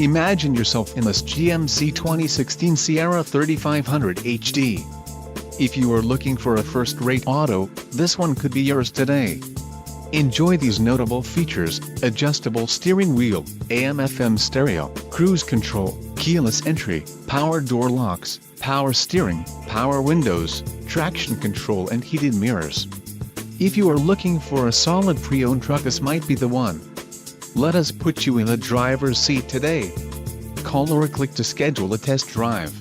Imagine yourself in this GMC 2016 Sierra 3500 HD. If you are looking for a first-rate auto, this one could be yours today. Enjoy these notable features: adjustable steering wheel, AM/FM stereo, cruise control, keyless entry, power door locks, power steering, power windows, traction control and heated mirrors. If you are looking for a solid pre-owned truck, this might be the one. Let us put you in the driver's seat today. Call or click to schedule a test drive.